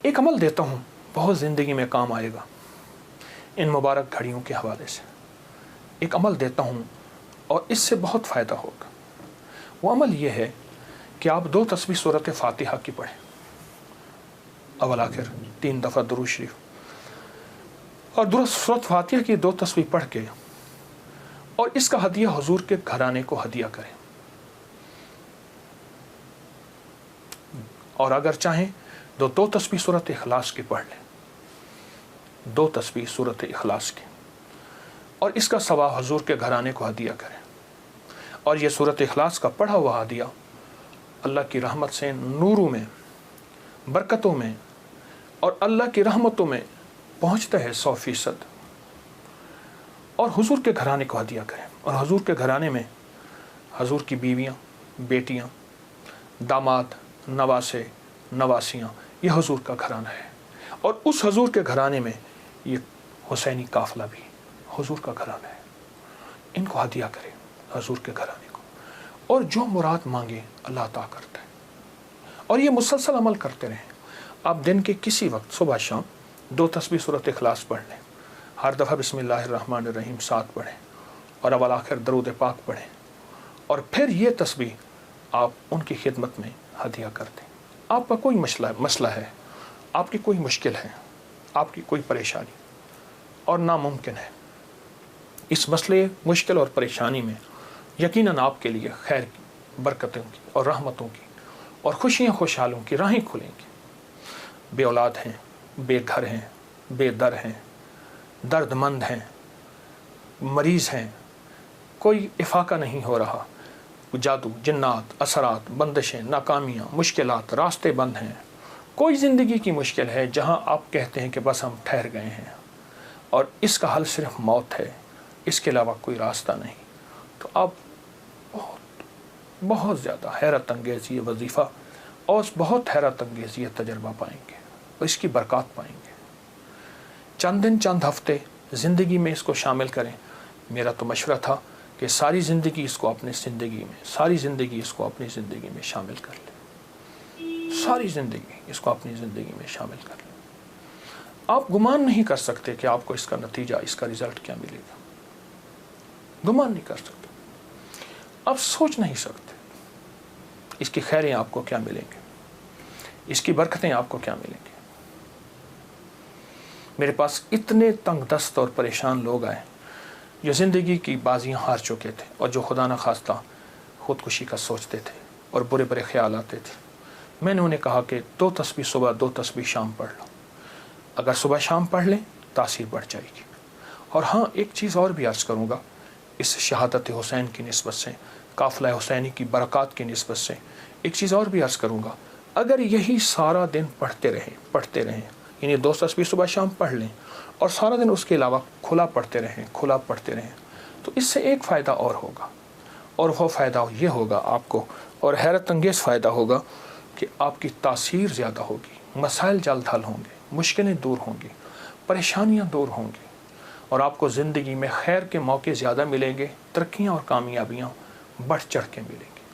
ایک عمل دیتا ہوں، بہت زندگی میں کام آئے گا ان مبارک گھڑیوں کے حوالے سے. ایک عمل دیتا ہوں اور اس سے بہت فائدہ ہوگا. وہ عمل یہ ہے کہ آپ 2 تسبیح سورۃ فاتحہ کی پڑھیں، اول آخر 3 دفعہ درود شریف، اور سورۃ فاتحہ کی 2 تسبیح پڑھ کے اور اس کا ہدیہ حضور کے گھرانے کو ہدیہ کریں. اور اگر چاہیں تو 2 تسبیح سورۃ اخلاص کی پڑھ لیں، 2 تسبیح سورۃ اخلاص کی، اور اس کا ثواب حضور کے گھرانے کو ہدیہ کریں. اور یہ سورۃ اخلاص کا پڑھا ہوا ہدیہ اللہ کی رحمت سے نوروں میں، برکتوں میں اور اللہ کی رحمتوں میں پہنچتا ہے 100%. اور حضور کے گھرانے کو ہدیہ کریں. اور حضور کے گھرانے میں حضور کی بیویاں، بیٹیاں، داماد، نواسے، نواسیاں، یہ حضور کا گھرانہ ہے. اور اس حضور کے گھرانے میں یہ حسینی قافلہ بھی حضور کا گھرانہ ہے. ان کو ہدیہ کریں حضور کے گھرانے کو، اور جو مراد مانگے اللہ عطا کرتا ہے. اور یہ مسلسل عمل کرتے رہیں. آپ دن کے کسی وقت صبح شام 2 تسبیح سورۃ اخلاص پڑھ لیں، ہر دفعہ بسم اللہ الرحمن الرحیم 7 پڑھیں، اور اول آخر درود پاک پڑھیں، اور پھر یہ تسبیح آپ ان کی خدمت میں ہدیہ کر دیں. آپ کا کوئی مسئلہ ہے، آپ کی کوئی مشکل ہے، آپ کی کوئی پریشانی اور ناممکن ہے، اس مسئلے، مشکل اور پریشانی میں یقیناً آپ کے لیے خیر کی، برکتوں کی اور رحمتوں کی اور خوشیاں خوشحالوں کی راہیں کھلیں گی. بے اولاد ہیں، بے گھر ہیں، بے در ہیں، درد مند ہیں، مریض ہیں، کوئی افاقہ نہیں ہو رہا، جادو، جنات، اثرات، بندشیں، ناکامیاں، مشکلات، راستے بند ہیں، کوئی زندگی کی مشکل ہے جہاں آپ کہتے ہیں کہ بس ہم ٹھہر گئے ہیں اور اس کا حل صرف موت ہے، اس کے علاوہ کوئی راستہ نہیں، تو آپ بہت زیادہ حیرت انگیز یہ وظیفہ اور بہت حیرت انگیز یہ تجربہ پائیں گے اور اس کی برکات پائیں گے. چند دن، چند ہفتے زندگی میں اس کو شامل کریں. میرا تو مشورہ تھا کہ ساری زندگی اس کو اپنی زندگی میں، ساری زندگی اس کو اپنی زندگی میں شامل کر لیں. ساری زندگی اس کو اپنی زندگی میں شامل کر لیں. آپ گمان نہیں کر سکتے کہ آپ کو اس کا نتیجہ، اس کا رزلٹ کیا ملے گا. گمان نہیں کر سکتے، آپ سوچ نہیں سکتے اس کی خیریں آپ کو کیا ملیں گے، اس کی برکتیں آپ کو کیا ملیں گی. میرے پاس اتنے تنگ دست اور پریشان لوگ آئے جو زندگی کی بازیاں ہار چکے تھے اور جو خدا نخواستہ خودکشی کا سوچتے تھے اور برے برے خیال آتے تھے. میں نے انہیں کہا کہ 2 تسبیح صبح، 2 تسبیح شام پڑھ لو. اگر صبح شام پڑھ لیں تاثیر بڑھ جائے گی. اور ہاں، ایک چیز اور بھی عرض کروں گا اس شہادت حسین کی نسبت سے، قافلہ حسینی کی برکات کی نسبت سے ایک چیز اور بھی عرض کروں گا. اگر یہی سارا دن پڑھتے رہیں، یعنی 2 تسبیح صبح شام پڑھ لیں اور سارا دن اس کے علاوہ کھلا پڑھتے رہیں، تو اس سے ایک فائدہ اور ہوگا، اور وہ فائدہ یہ ہوگا آپ کو، اور حیرت انگیز فائدہ ہوگا کہ آپ کی تاثیر زیادہ ہوگی، مسائل جلد حل ہوں گے، مشکلیں دور ہوں گی، پریشانیاں دور ہوں گی، اور آپ کو زندگی میں خیر کے موقع زیادہ ملیں گے، ترقیاں اور کامیابیاں بڑھ چڑھ کے ملیں گی.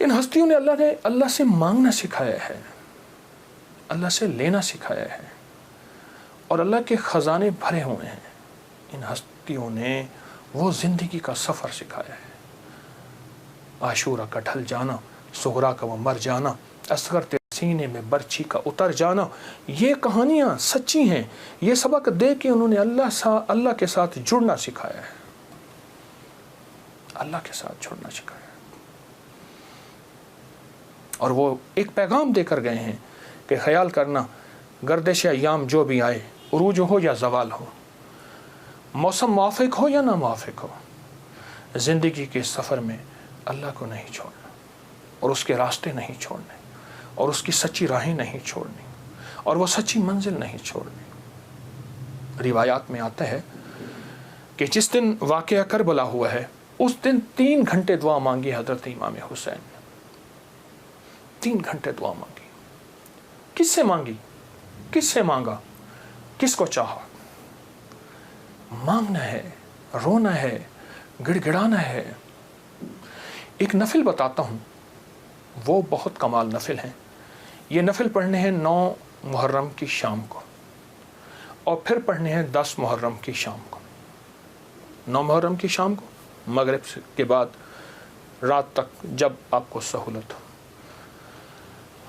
ان ہستیوں نے اللہ سے مانگنا سکھایا ہے، اللہ سے لینا سکھایا ہے، اور اللہ کے خزانے بھرے ہوئے ہیں. ان ہستیوں نے وہ زندگی کا سفر سکھایا ہے. عاشورہ کا ڈھل جانا، سغرا کا وہ مر جانا، اصغر تیرے سینے میں برچھی کا اتر جانا، یہ کہانیاں سچی ہیں. یہ سبق دے کے انہوں نے اللہ کے ساتھ جڑنا سکھایا ہے، اللہ کے ساتھ جڑنا سکھایا ہے. اور وہ ایک پیغام دے کر گئے ہیں کہ خیال کرنا، گردش ایام جو بھی آئے، عروج ہو یا زوال ہو، موسم موافق ہو یا نہ موافق ہو، زندگی کے سفر میں اللہ کو نہیں چھوڑنا، اور اس کے راستے نہیں چھوڑنے، اور اس کی سچی راہیں نہیں چھوڑنی، اور وہ سچی منزل نہیں چھوڑنی. روایات میں آتا ہے کہ جس دن واقعہ کربلا ہوا ہے اس دن 3 گھنٹے دعا مانگی حضرت امام حسین نے. 3 گھنٹے دعا مانگی. کس سے مانگی؟ کس سے مانگا؟ کس کو چاہا؟ مانگنا ہے، رونا ہے، گڑ گڑانا ہے. ایک نفل بتاتا ہوں، وہ بہت کمال نفل ہیں. یہ نفل پڑھنے ہیں 9 محرم کی شام کو، اور پھر پڑھنے ہیں 10 محرم کی شام کو۔ 9 محرم کی شام کو مغرب کے بعد رات تک جب آپ کو سہولت ہو،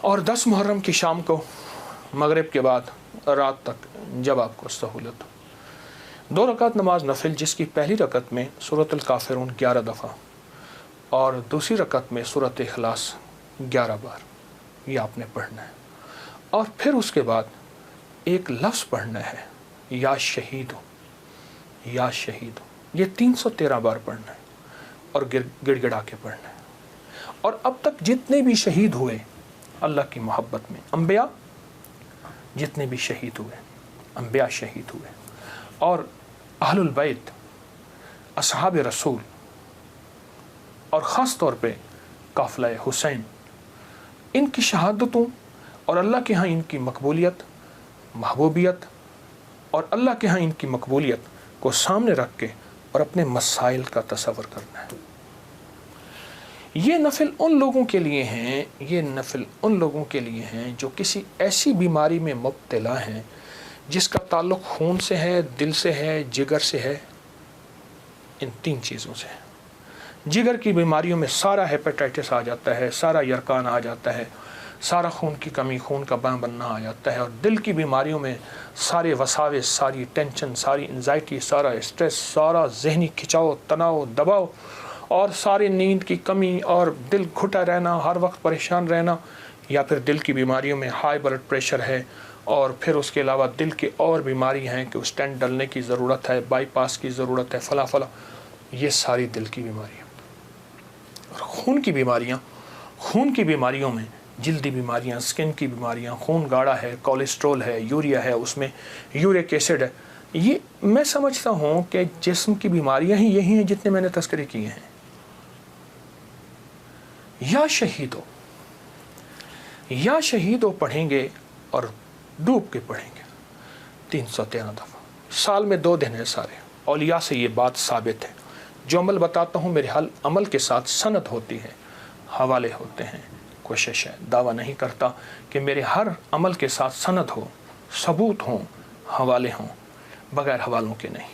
اور 10 محرم کی شام کو مغرب کے بعد رات تک جب آپ کو سہولت ہو۔ 2 رکعت نماز نفل، جس کی پہلی رکعت میں سورۃ الکافرون 11 دفعہ اور دوسری رکعت میں سورۃ اخلاص 11 بار، یہ آپ نے پڑھنا ہے۔ اور پھر اس کے بعد ایک لفظ پڑھنا ہے، یا شہید ہو، یا شہید ہو، یہ 313 بار پڑھنا ہے اور گڑ گڑا کے پڑھنا ہے۔ اور اب تک جتنے بھی شہید ہوئے اللہ کی محبت میں، انبیاء جتنے بھی شہید ہوئے، انبیاء شہید ہوئے، اور اہل البیت، اصحاب رسول، اور خاص طور پہ قافلہ حسین، ان کی شہادتوں اور اللہ کے ہاں ان کی مقبولیت، محبوبیت، اور اللہ کے ہاں ان کی مقبولیت کو سامنے رکھ کے اور اپنے مسائل کا تصور کرنا ہے۔ یہ نفل ان لوگوں کے لیے ہیں، یہ نفل ان لوگوں کے لیے ہیں جو کسی ایسی بیماری میں مبتلا ہیں جس کا تعلق خون سے ہے، دل سے ہے، جگر سے ہے، ان 3 چیزوں سے ہے۔ جگر کی بیماریوں میں سارا ہیپیٹائٹس آ جاتا ہے، سارا یرکان آ جاتا ہے، سارا خون کی کمی، خون کا بننا آ جاتا ہے، اور دل کی بیماریوں میں سارے وساوس، ساری ٹینشن، ساری انزائٹی، سارا اسٹریس، سارا ذہنی کھچاؤ، تناؤ، دباؤ، اور ساری نیند کی کمی، اور دل گھٹا رہنا، ہر وقت پریشان رہنا، یا پھر دل کی بیماریوں میں ہائی بلڈ پریشر ہے، اور پھر اس کے علاوہ دل کی اور بیماری ہیں کہ اسٹینٹ ڈلنے کی ضرورت ہے، بائی پاس کی ضرورت ہے، فلاں فلاں، یہ ساری دل کی بیماریاں۔ اور خون کی بیماریوں میں جلدی بیماریاں، سکن کی بیماریاں، خون گاڑھا ہے، کولیسٹرول ہے، یوریا ہے، اس میں یورک ایسڈ ہے، یہ میں سمجھتا ہوں کہ جسم کی بیماریاں ہی یہی ہیں جتنے میں نے تذکرے کیے ہیں۔ یا شہید ہو پڑھیں گے اور ڈوب کے پڑھیں گے 313 دفعہ، سال میں 2 دن ہے سارے۔ اولیاء سے یہ بات ثابت ہے، جو عمل بتاتا ہوں میرے عمل کے ساتھ سند ہوتی ہے، حوالے ہوتے ہیں۔ کوشش ہے، دعویٰ نہیں کرتا کہ میرے ہر عمل کے ساتھ سند ہو، ثبوت ہوں، حوالے ہوں، بغیر حوالوں کے نہیں۔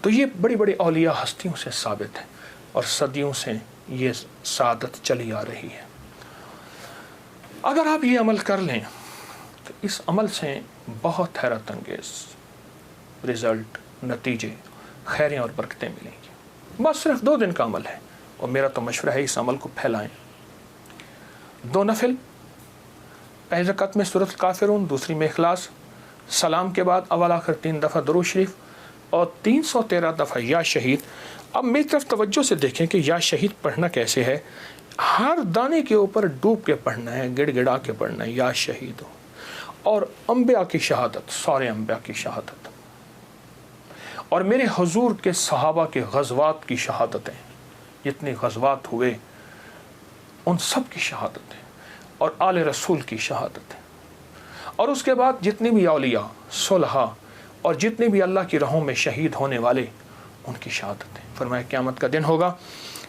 تو یہ بڑی بڑی اولیاء ہستیوں سے ثابت ہے، اور صدیوں سے یہ سعادت چلی آ رہی ہے۔ اگر آپ یہ عمل کر لیں تو اس عمل سے بہت حیرت انگیز رزلٹ، نتیجے، خیریں اور برکتیں ملیں گی۔ بس صرف 2 دن کا عمل ہے، اور میرا تو مشورہ ہے اس عمل کو پھیلائیں۔ 2 نفل، پہلی رکعت میں سورۃ الکافرون، دوسری میں اخلاص، سلام کے بعد اول آخر 3 دفعہ درود شریف، اور 313 دفعہ یا شہید۔ اب میری طرف توجہ سے دیکھیں کہ یا شہید پڑھنا کیسے ہے۔ ہر دانے کے اوپر ڈوب کے پڑھنا ہے، گڑ گڑا کے پڑھنا ہے، یا شہید ہو۔ اور انبیاء کی شہادت، سارے انبیاء کی شہادت، اور میرے حضور کے صحابہ کے غزوات کی شہادتیں، جتنے غزوات ہوئے ان سب کی شہادتیں، اور آل رسول کی شہادتیں، اور اس کے بعد جتنے بھی اولیاء، صلحاء، اور جتنے بھی اللہ کی راہوں میں شہید ہونے والے، ان کی شہادتیں۔ فرمایا قیامت کا دن ہوگا،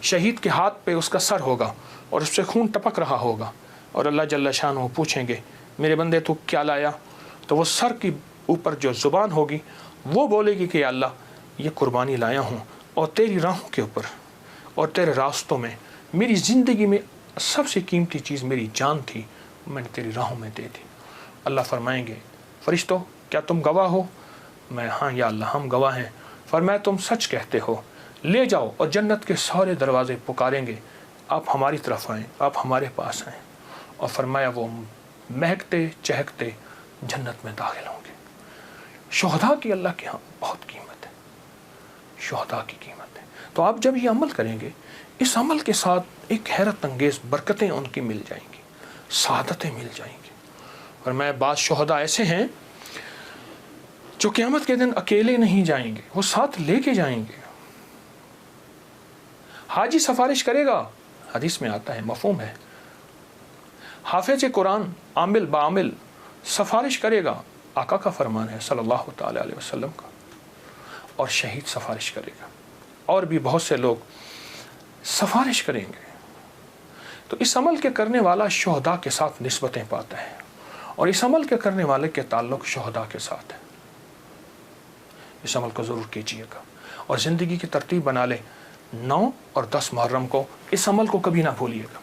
شہید کے ہاتھ پہ اس کا سر ہوگا، اور اس سے خون ٹپک رہا ہوگا، اور اللہ جل شانہ پوچھیں گے میرے بندے تو کیا لایا؟ تو وہ سر کی اوپر جو زبان ہوگی وہ بولے گی کہ یا اللہ یہ قربانی لایا ہوں، اور تیری راہوں کے اوپر اور تیرے راستوں میں، میری زندگی میں سب سے قیمتی چیز میری جان تھی، میں نے تیری راہوں میں دے دی۔ اللہ فرمائیں گے فرشتوں کیا تم گواہ ہو؟ میں ہاں یا اللہ ہم گواہ ہیں۔ فرمایا تم سچ کہتے ہو، لے جاؤ، اور جنت کے سارے دروازے پکاریں گے آپ ہماری طرف آئیں، آپ ہمارے پاس آئیں، اور فرمایا وہ مہکتے چہکتے جنت میں داخل ہوں گے۔ شہداء کی اللہ کے ہاں بہت قیمت ہے، شہداء کی قیمت ہے۔ تو آپ جب یہ عمل کریں گے، اس عمل کے ساتھ ایک حیرت انگیز برکتیں ان کی مل جائیں گی، سعادتیں مل جائیں گی۔ اور میں بعض شہداء ایسے ہیں جو قیامت کے دن اکیلے نہیں جائیں گے، وہ ساتھ لے کے جائیں گے۔ حاجی سفارش کرے گا، حدیث میں آتا ہے، مفہوم ہے۔ حافظ قرآن عامل بعامل سفارش کرے گا، آقا کا فرمان ہے صلی اللہ تعالی علیہ وسلم کا، اور شہید سفارش کرے گا، اور بھی بہت سے لوگ سفارش کریں گے۔ تو اس عمل کے کرنے والا شہداء کے ساتھ نسبتیں پاتا ہے۔ اور اس عمل کے کرنے والے کے تعلق شہداء کے ساتھ ہے. اس عمل کو ضرور کیجیے گا اور زندگی کی ترتیب بنا لیں. 9 اور 10 محرم کو اس عمل کو کبھی نہ بھولیے گا.